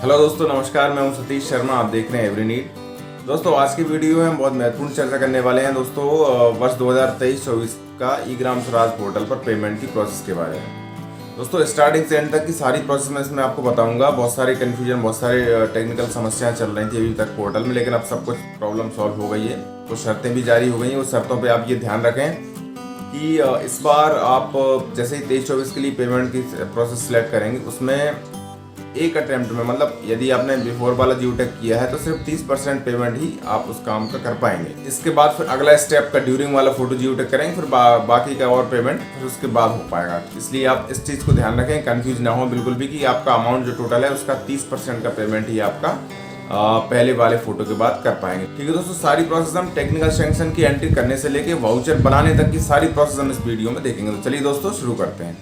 Hello दोस्तों, नमस्कार। मैं हूं सतीश शर्मा। आप देख रहे हैं एवरी नीड। दोस्तों, आज की वीडियो में हम बहुत महत्वपूर्ण चर्चा करने वाले हैं दोस्तों, वर्ष 2023-24 का ई ग्राम स्वराज पोर्टल पर पेमेंट की प्रोसेस के बारे में। दोस्तों, स्टार्टिंग से एंड तक की सारी प्रोसेस मैं इसमें आपको बताऊंगा। बहुत सारे कन्फ्यूजन, बहुत सारे टेक्निकल समस्याएं चल रही थी अभी तक पोर्टल में, लेकिन अब सब कुछ प्रॉब्लम सॉल्व हो गई है। कुछ शर्तें भी जारी हो गई हैं। उस शर्तों पर आप ये ध्यान रखें कि इस बार आप जैसे ही 23-24 के लिए पेमेंट की प्रोसेस सिलेक्ट करेंगे, उसमें एक अटेम्प्ट में, मतलब यदि आपने बिफोर वाला जीओटेक किया है तो सिर्फ 30% पेमेंट ही आप उस काम का कर पाएंगे। इसके बाद फिर अगला स्टेप का ड्यूरिंग वाला फोटो जीओटेक करेंगे, फिर बाकी का और पेमेंट फिर उसके बाद हो पाएगा। इसलिए आप इस चीज़ को ध्यान रखें, कंफ्यूज ना हो बिल्कुल भी कि आपका अमाउंट जो टोटल है उसका 30% का पेमेंट ही आपका पहले वाले फोटो के बाद कर पाएंगे। ठीक है दोस्तों, सारी प्रोसेस हम टेक्निकल सैंक्शन की एंट्री करने से लेके वाउचर बनाने तक की सारी प्रोसेस हम इस वीडियो में देखेंगे। तो चलिए दोस्तों, शुरू करते हैं।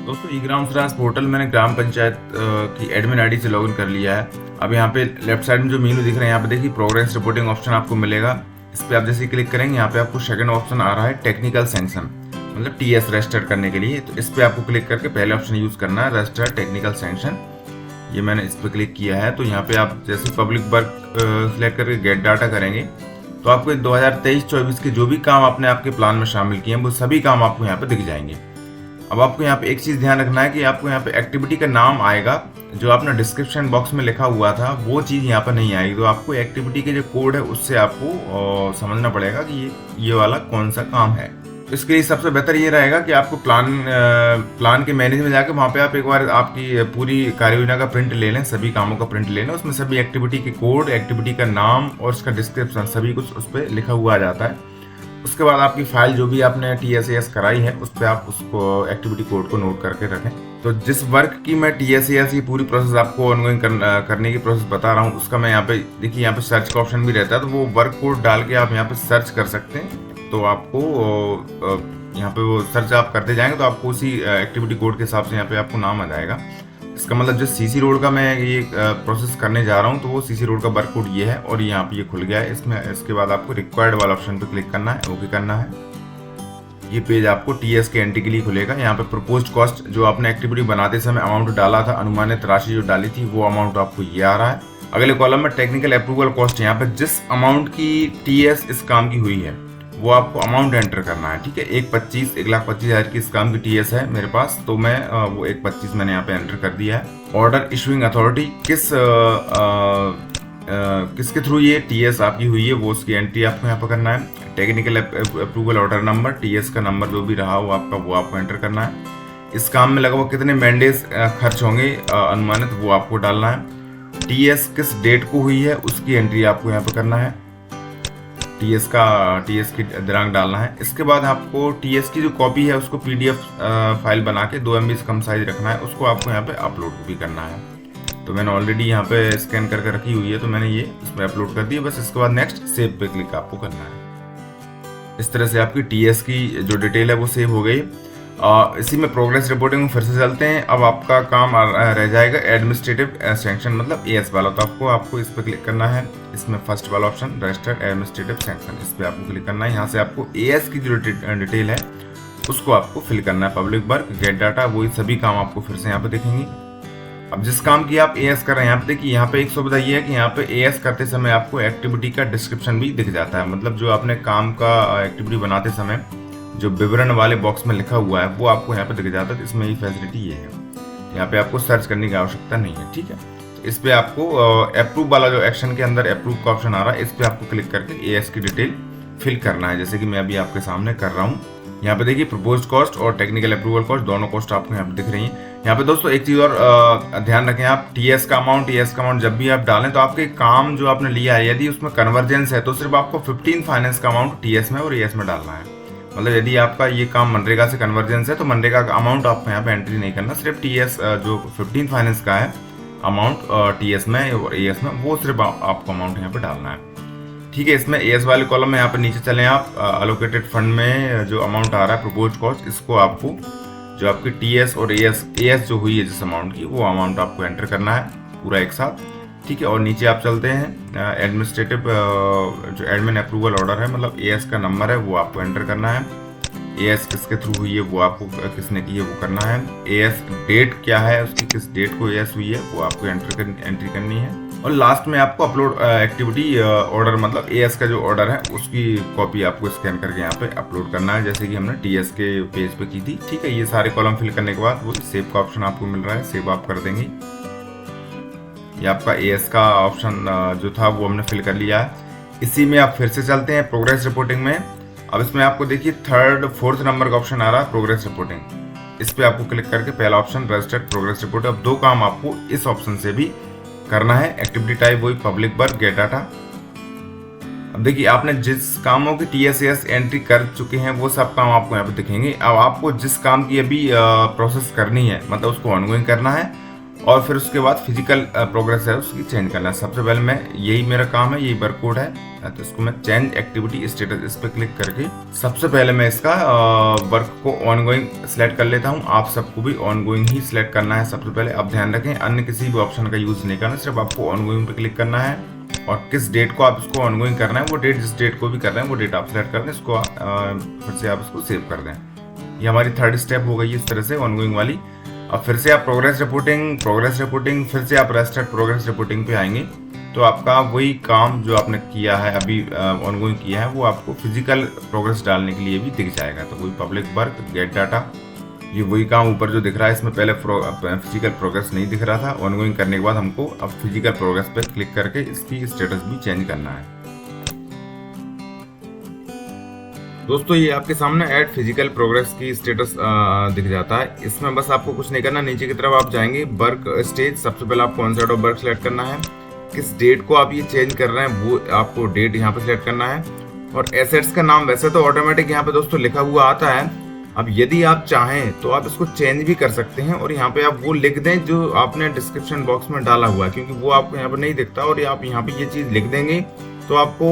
दोस्तों, ई ग्राम स्वराज पोर्टल मैंने ग्राम पंचायत की एडमिन आईडी से लॉगिन कर लिया है। अब यहाँ पे लेफ्ट साइड में जो मेनू दिख रहे हैं, यहाँ पे देखिए प्रोग्रेस रिपोर्टिंग ऑप्शन आपको मिलेगा। इस पर आप जैसे क्लिक करेंगे, यहाँ पे आपको सेकंड ऑप्शन आ रहा है टेक्निकल सैंक्शन, मतलब टीएस रजिस्टर करने के लिए। तो इस पर आपको क्लिक करके पहले ऑप्शन यूज करना है, रजिस्टर टेक्निकल सैंक्शन। ये मैंने इस पर क्लिक किया है। तो यहाँ पे आप जैसे पब्लिक वर्क सिलेक्ट करके गेट डाटा करेंगे, तो आपको 2023-24 के जो भी काम आपने आपके प्लान में शामिल किए हैं, वो सभी काम आपको यहाँ पे दिख जाएंगे। अब आपको यहाँ पे एक चीज़ ध्यान रखना है कि आपको यहाँ पे एक्टिविटी का नाम आएगा, जो आपने डिस्क्रिप्शन बॉक्स में लिखा हुआ था वो चीज़ यहाँ पर नहीं आएगी। तो आपको एक्टिविटी के जो कोड है उससे आपको समझना पड़ेगा कि ये वाला कौन सा काम है। इसके लिए सबसे बेहतर ये रहेगा कि आपको प्लान के मैनेज में जाकर वहाँ पे आप एक बार आपकी पूरी कार्य योजना का प्रिंट ले लें, सभी कामों का प्रिंट ले लें। उसमें सभी एक्टिविटी के कोड, एक्टिविटी का नाम और उसका डिस्क्रिप्शन सभी कुछ उस पर लिखा हुआ आ जाता है। उसके बाद आपकी फाइल जो भी आपने TSAS कराई है, उस पर आप उसको एक्टिविटी कोड को नोट करके रखें। तो जिस वर्क की मैं TSAS की पूरी प्रोसेस आपको ऑनगोइंग करने की प्रोसेस बता रहा हूँ, उसका मैं यहाँ पे देखिए, यहाँ पे सर्च का ऑप्शन भी रहता है, तो वो वर्क कोड डाल के आप यहाँ पे सर्च कर सकते हैं। तो आपको यहाँ पे वो सर्च आप करते जाएंगे तो आपको उसी एक्टिविटी कोड के हिसाब से यहाँ पे आपको नाम आ जाएगा। इसका मतलब जो CC रोड का मैं ये प्रोसेस करने जा रहा हूँ, तो वो CC रोड का वर्क कोड ये है और यहाँ पे ये खुल गया है। इसके बाद आपको रिक्वायर्ड वाला ऑप्शन पे क्लिक करना है, ओके करना है। ये पेज आपको TS के एंट्री के लिए खुलेगा। यहाँ पे प्रपोज्ड कॉस्ट, जो आपने एक्टिविटी बनाते समय अमाउंट डाला था, अनुमानित राशि जो डाली थी, वो अमाउंट आपको ये आ रहा है। अगले कॉलम में टेक्निकल अप्रूवल कॉस्ट, यहाँ पे जिस अमाउंट की TS इस काम की हुई है वो आपको अमाउंट एंटर करना है। ठीक है, 1,25,00,000 की इस काम की TS है मेरे पास, तो मैं वो 1,25,000 मैंने यहाँ पे एंटर कर दिया है। ऑर्डर इशूइंग अथॉरिटी, किसके थ्रू ये TS आपकी हुई है, वो उसकी एंट्री आपको यहाँ पर करना है। Technical approval order number, TS का नंबर जो भी रहा हो आपका, वो आपको एंटर करना है। इस काम में लगभग कितने मैंडेज खर्च होंगे अनुमानित, वो आपको डालना है। TS किस डेट को हुई है, उसकी एंट्री आपको यहाँ पर करना है। TS की दिनांक डालना है। इसके बाद आपको TS की जो कॉपी है उसको PDF फाइल बना के 2 MB से कम साइज रखना है, उसको आपको यहाँ पे अपलोड भी करना है। तो मैंने ऑलरेडी यहाँ पे स्कैन करके रखी हुई है, तो मैंने ये इसमें अपलोड कर दी है। बस इसके बाद नेक्स्ट सेव पे क्लिक आपको करना है। इस तरह से आपकी TS की जो डिटेल है वो सेव हो गई। इसी में प्रोग्रेस रिपोर्टिंग में फिर से चलते हैं। अब आपका काम रह जाएगा एडमिनिस्ट्रेटिव सैंक्शन, मतलब AS वाला। तो आपको इस पर क्लिक करना है। इसमें फर्स्ट वाला ऑप्शन रजिस्टर्ड एडमिनिस्ट्रेटिव सैंक्शन, इस पर आपको क्लिक करना है। यहाँ से आपको AS की जो डिटेल है उसको आपको फिल करना है। पब्लिक वर्क, गेट डाटा, वही सभी काम आपको फिर से यहाँ पे दिखेंगे। अब जिस काम की आप AS कर रहे हैं, यहाँ पे देखिए, यहाँ पे एक सुविधा ये है कि यहाँ पे AS करते समय आपको एक्टिविटी का डिस्क्रिप्शन भी दिख जाता है। मतलब जो आपने काम का एक्टिविटी बनाते समय जो विवरण वाले बॉक्स में लिखा हुआ है वो आपको यहाँ पे दिख जाता है। तो इसमें ये फैसिलिटी ये है, यहाँ पे आपको सर्च करने की आवश्यकता नहीं है। ठीक है, तो इस पे आपको अप्रूव वाला जो एक्शन के अंदर अप्रूव का ऑप्शन आ रहा है, इस पे आपको क्लिक करके AS की डिटेल फिल करना है, जैसे कि मैं अभी आपके सामने कर रहा हूँ। यहाँ पे देखिए प्रपोज्ड कॉस्ट और टेक्निकल अप्रूवल कॉस्ट, दोनों कॉस्ट आपको यहाँ पे दिख रही है। यहाँ पे दोस्तों एक चीज और ध्यान रखें, आप TS का अमाउंट जब भी आप डालें, तो आपके काम जो आपने लिया है यदि उसमें कन्वर्जेंस है, तो सिर्फ आपको 15 फाइनेंस का अमाउंट TS में और AS में डालना है। मतलब यदि आपका ये काम मनरेगा से कन्वर्जेंस है, तो मनरेगा का अमाउंट आपको यहाँ पे एंट्री नहीं करना। सिर्फ TS जो 15 फाइनेंस का है अमाउंट TS में और AS में, वो सिर्फ आपको अमाउंट यहाँ पे डालना है। ठीक है, इसमें AS वाले कॉलम में यहाँ पे नीचे चलें आप, अलोकेटेड फंड में जो अमाउंट आ रहा है प्रपोज्ड कॉस्ट, इसको आपको जो आपकी TS और AS जो हुई है जिस अमाउंट की, वो अमाउंट आपको एंटर करना है पूरा एक साथ। ठीक है, और नीचे आप चलते हैं एडमिनिस्ट्रेटिव जो एडमिन अप्रूवल ऑर्डर है, मतलब AS का नंबर है, वो आपको एंटर करना है। एएस किसके थ्रू हुई है वो आपको किसने की है वो करना है। एएस डेट क्या है उसकी, किस डेट को एएस हुई है वो आपको एंट्री करनी है। और लास्ट में आपको अपलोड एक्टिविटी ऑर्डर, मतलब एएस का जो ऑर्डर है उसकी कॉपी आपको स्कैन करके यहाँ पे अपलोड करना है, जैसे कि हमने टीएस के पेज पे की थी। ठीक है, ये सारे कॉलम फिल करने के बाद वो सेव का ऑप्शन आपको मिल रहा है, सेव आप कर देंगे। ये आपका एएस का ऑप्शन जो था वो हमने फिल कर लिया है। इसी में आप फिर से चलते हैं प्रोग्रेस रिपोर्टिंग में। अब इसमें आपको देखिए 3rd 4th नंबर का ऑप्शन आ रहा है प्रोग्रेस रिपोर्टिंग। इस पे आपको क्लिक करके पहला ऑप्शन रजिस्टर्ड प्रोग्रेस रिपोर्ट। अब 2 काम आपको इस ऑप्शन से भी करना है। एक्टिविटी टाइप वही पब्लिक वर्क गेट डाटा। अब देखिए आपने जिस कामों की टीएसएस एंट्री कर चुके हैं वो सब काम आपको यहाँ पे दिखेंगे। अब आपको जिस काम की अभी प्रोसेस करनी है, मतलब उसको ऑनगोइंग करना है, और फिर उसके बाद फिजिकल प्रोग्रेस है उसकी चेंज करना है। सबसे पहले मैं यही मेरा काम है, यही वर्क कोड है, तो इसको मैं चेंज एक्टिविटी स्टेटस इस पर क्लिक करके सबसे पहले मैं इसका वर्क को ऑनगोइंग सिलेक्ट कर लेता हूँ। आप सबको भी ऑनगोइंग ही सिलेक्ट करना है सबसे पहले। अब ध्यान रखें अन्य किसी भी ऑप्शन का यूज नहीं करना, सिर्फ आपको ऑनगोइंग पे क्लिक करना है। और किस डेट को आप इसको ऑनगोइंग करना है वो डेट, जिस डेट को भी कर रहे हैं वो डेट आप सिलेक्ट कर दें। इसको फिर से आप इसको सेव कर दें। ये हमारी 3rd स्टेप हो गई इस तरह से ऑनगोइंग वाली। अब फिर से आप प्रोग्रेस रिपोर्टिंग फिर से आप रजिस्टर्ड प्रोग्रेस रिपोर्टिंग पे आएंगे तो आपका वही काम जो आपने किया है अभी ऑनगोइंग किया है वो आपको फिजिकल प्रोग्रेस डालने के लिए भी दिख जाएगा। तो वही पब्लिक वर्क गेट डाटा, ये वही काम ऊपर जो दिख रहा है, इसमें पहले फिजिकल प्रोग्रेस नहीं दिख रहा था। ऑनगोइंग करने के बाद हमको अब फिजिकल प्रोग्रेस पर क्लिक करके इसकी स्टेटस भी चेंज करना है। दोस्तों ये आपके सामने ऐड फिजिकल प्रोग्रेस की स्टेटस दिख जाता है। इसमें बस आपको कुछ नहीं करना, नीचे की तरफ आप जाएंगे वर्क स्टेज। सबसे पहले आपको ऑनसेट ऑफ वर्क सिलेक्ट करना है। किस डेट को आप ये चेंज कर रहे हैं वो आपको डेट यहाँ पे सिलेक्ट करना है। और एसेट्स का नाम वैसे तो ऑटोमेटिक यहाँ पे दोस्तों लिखा हुआ आता है। अब यदि आप चाहें तो आप इसको चेंज भी कर सकते हैं और यहाँ पे आप वो लिख दें जो आपने डिस्क्रिप्शन बॉक्स में डाला हुआ है, क्योंकि वो आपको यहाँ पे नहीं दिखता। और आप यहाँ पे ये चीज़ लिख देंगे तो आपको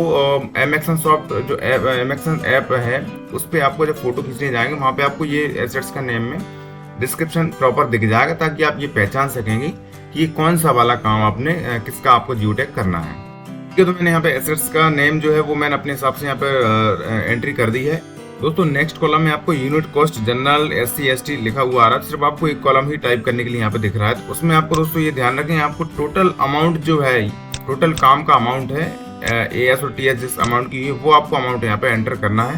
एमएक्सन सॉफ्ट जो एमएक्सन ऐप है उस पर आपको जब फोटो खींचने जाएंगे वहाँ पे आपको ये एसेट्स का नेम में डिस्क्रिप्शन प्रॉपर दिख जाएगा, ताकि आप ये पहचान सकेंगे कि ये कौन सा वाला काम आपने किसका आपको जियोटैग करना है। ठीक है, तो मैंने यहाँ पे एसेट्स का नेम जो है वो मैंने अपने हिसाब से यहाँ पे एंट्री कर दी है। दोस्तों नेक्स्ट कॉलम में आपको unit cost general SC ST लिखा हुआ आ रहा है, सिर्फ आपको एक कॉलम ही टाइप करने के लिए यहाँ पे दिख रहा है। तो उसमें आपको दोस्तों ये ध्यान रखें, आपको टोटल अमाउंट जो है, टोटल काम का अमाउंट है AS और TS जिस अमाउंट की है वो आपको अमाउंट यहाँ पे एंटर करना है।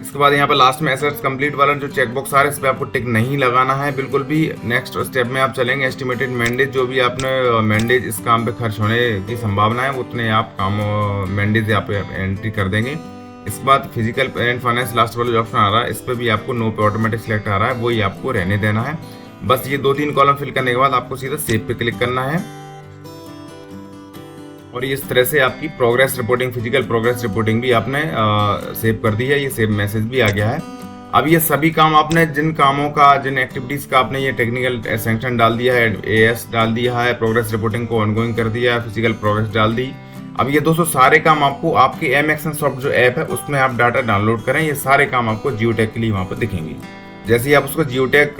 इसके बाद यहाँ पे लास्ट में एसेट्स कंप्लीट वाला जो चेकबॉक्स आ रहा है इस पे आपको टिक नहीं लगाना है बिल्कुल भी। नेक्स्ट स्टेप में आप चलेंगे एस्टिमेटेड मैंडेज, जो भी आपने मैंडेज इस काम पे खर्च होने की संभावना है उतने आप काम मैंडेज यहाँ पे एंट्री कर देंगे। इसके बाद फिजिकल एंड फाइनेंस लास्ट वाला जो ऑप्शन आ रहा है इस पर भी आपको नो पे ऑटोमेटिक सिलेक्ट आ रहा है, वही आपको रहने देना है। बस ये 2-3 कॉलम फिल करने के बाद आपको सीधा सेव पे क्लिक करना है और इस तरह से आपकी progress reporting, physical progress reporting भी आपने सेव कर दी है। ये सेव मैसेज भी आ गया है। अब ये सभी काम आपने जिन कामों का, जिन एक्टिविटीज का आपने ये टेक्निकल सैंक्शन डाल दिया है, AS डाल दिया है, प्रोग्रेस रिपोर्टिंग को ऑनगोइंग कर दिया है, फिजिकल प्रोग्रेस डाल दी। अब ये दोस्तों सारे काम आपको आपके एमएक्सन सॉफ्ट जो ऐप है उसमें आप डाटा डाउनलोड करें, ये सारे काम आपको जियोटैग के लिए वहाँ पर दिखेंगे। जैसे ही आप उसको जियोटैग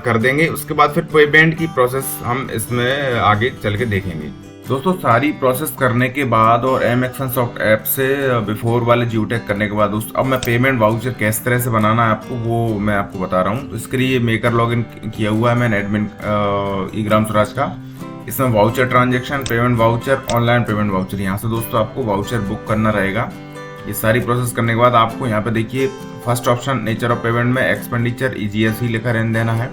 कर देंगे उसके बाद फिर पेमेंट की प्रोसेस हम इसमें आगे चल के देखेंगे। दोस्तों सारी प्रोसेस करने के बाद और एमएक्सन सॉफ्ट ऐप से बिफोर वाले जियोटैग करने के बाद दोस्तों अब मैं पेमेंट वाउचर किस तरह से बनाना है आपको वो मैं आपको बता रहा हूँ। तो इसके लिए मेकर लॉगिन किया हुआ है मैंने एडमिन ईग्राम स्वराज का। इसमें voucher transaction, payment voucher, online payment voucher, यहाँ से दोस्तों आपको वाउचर बुक करना रहेगा। ये सारी प्रोसेस करने के बाद आपको यहाँ पे देखिए first option nature of payment में एक्सपेंडिचर EGS ही लिखा रहने देना है।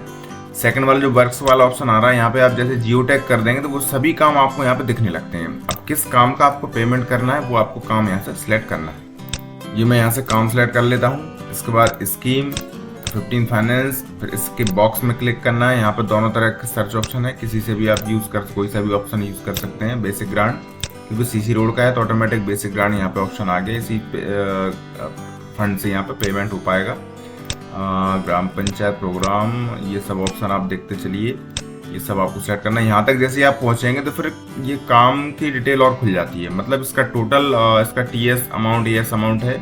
सेकंड वाला जो वर्क्स वाला ऑप्शन आ रहा है यहाँ पे आप जैसे जियोटैग कर देंगे तो वो सभी काम आपको यहाँ पे दिखने लगते हैं। अब किस काम का आपको पेमेंट करना है वो आपको काम यहाँ से सिलेक्ट करना है। ये मैं यहाँ से काम सिलेक्ट कर लेता हूँ। इसके बाद स्कीम, 15 फाइनेंस, फिर इसके बॉक्स में क्लिक करना है। यहाँ पर दोनों तरह का सर्च ऑप्शन है, किसी से भी आप कोई सा भी ऑप्शन यूज कर सकते हैं। बेसिक ग्रांट क्योंकि CC रोड का है तो ऑटोमेटिक बेसिक ग्रांट यहाँ पे ऑप्शन आ गया, इसी फंड से यहाँ पे पेमेंट हो पाएगा। ग्राम पंचायत प्रोग्राम, ये सब ऑप्शन आप देखते चलिए, ये सब आपको सेट करना है। यहाँ तक जैसे आप पहुँचेंगे तो फिर ये काम की डिटेल और खुल जाती है, मतलब इसका टोटल इसका TS अमाउंट, AS अमाउंट है,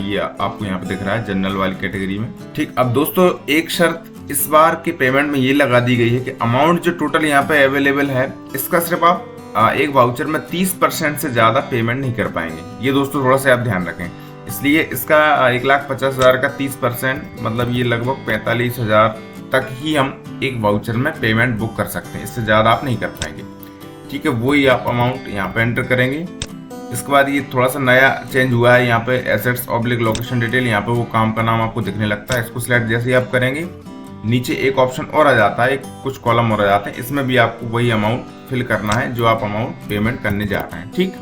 ये आपको यहाँ पे दिख रहा है जनरल वाली कैटेगरी में। ठीक, अब दोस्तों एक शर्त इस बार के पेमेंट में ये लगा दी गई है कि अमाउंट जो टोटल यहाँ पे अवेलेबल है इसका सिर्फ आप एक वाउचर में 30% से ज्यादा पेमेंट नहीं कर पाएंगे। ये दोस्तों थोड़ा सा आप ध्यान रखें। इसलिए इसका 1,50,000 का 30%, मतलब ये लगभग 45,000 तक ही हम एक वाउचर में पेमेंट बुक कर सकते हैं, इससे ज़्यादा आप नहीं कर पाएंगे। ठीक है, वही आप अमाउंट यहाँ पे एंटर करेंगे। इसके बाद ये थोड़ा सा नया चेंज हुआ है, यहाँ पे एसेट्स ऑब्लिक लोकेशन डिटेल, यहाँ पे वो काम का नाम आपको दिखने लगता है। इसको सिलेक्ट जैसे ही आप करेंगे, नीचे एक ऑप्शन और आ जाता है, कुछ कॉलम और आ जाते हैं, इसमें भी आपको वही अमाउंट फिल करना है जो आप अमाउंट पेमेंट करने जा रहे हैं। ठीक,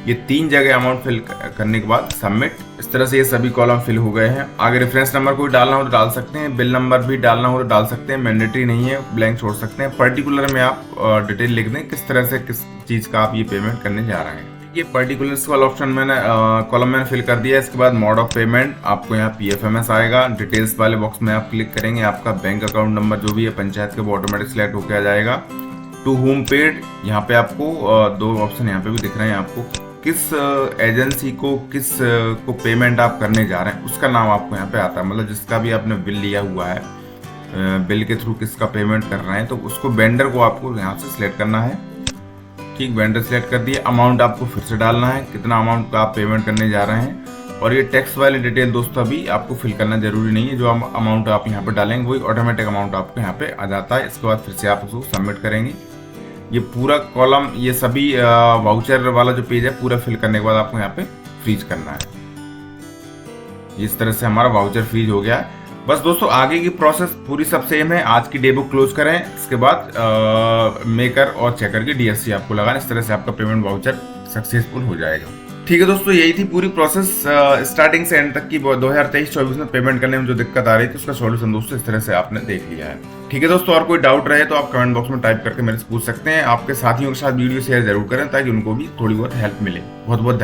ये 3 जगह अमाउंट फिल करने के बाद सबमिट। इस तरह से ये सभी कॉलम फिल हो गए हैं। आगे रेफरेंस नंबर कोई डालना हो तो डाल सकते हैं, बिल नंबर भी डालना हो तो डाल सकते हैं, मैंडेटरी नहीं है, ब्लैंक छोड़ सकते हैं। पर्टिकुलर में आप डिटेल लिख दें किस तरह से किस चीज़ का आप ये पेमेंट करने जा रहे हैं। ये पर्टिकुलर्स वाला ऑप्शन मैंने कॉलम मैंने फिल कर दिया है। इसके बाद मोड ऑफ पेमेंट, आपको यहाँ PFMS आएगा। डिटेल्स वाले बॉक्स में आप क्लिक करेंगे, आपका बैंक अकाउंट नंबर जो भी है पंचायत के, वो ऑटोमेटिक सिलेक्ट होकर आ जाएगा। टू होम पेड, यहाँ पे आपको 2 ऑप्शन यहाँ पे भी दिख रहे हैं, आपको किस एजेंसी को को पेमेंट आप करने जा रहे हैं उसका नाम आपको यहाँ पे आता है, मतलब जिसका भी आपने बिल लिया हुआ है, बिल के थ्रू किसका पेमेंट कर रहे हैं, तो उसको वेंडर को आपको यहाँ से सिलेक्ट करना है। ठीक, वेंडर सिलेक्ट कर दिए। अमाउंट आपको फिर से डालना है, कितना अमाउंट का आप पेमेंट करने जा रहे हैं। और ये टैक्स वाली डिटेल दोस्तों अभी आपको फिल करना जरूरी नहीं है, जो अमाउंट आप यहाँ पे डालेंगे वही ऑटोमेटिक अमाउंट आपको यहाँ पे आ जाता है। इसके बाद फिर से आप उसको सबमिट करेंगे। ये पूरा कॉलम, ये सभी वाउचर वाला जो पेज है पूरा फिल करने के बाद आपको यहाँ पे फ्रीज करना है। इस तरह से हमारा वाउचर फ्रीज हो गया है। बस दोस्तों, आगे की प्रोसेस पूरी सब सेम है। आज की डे बुक क्लोज करें, इसके बाद मेकर और चेकर की DSC आपको लगाना। इस तरह से आपका पेमेंट वाउचर सक्सेसफुल हो जाएगा। ठीक है दोस्तों, यही थी पूरी प्रोसेस स्टार्टिंग से एंड तक की। 2023-24 में पेमेंट करने में जो दिक्कत आ रही थी उसका सॉल्यूशन दोस्तों इस तरह से आपने देख लिया है। ठीक है दोस्तों, और कोई डाउट रहे तो आप कमेंट बॉक्स में टाइप करके मेरे से पूछ सकते हैं। आपके साथियों के साथ वीडियो शेयर जरूर करें ताकि उनको भी थोड़ी बहुत हेल्प मिले। बहुत बहुत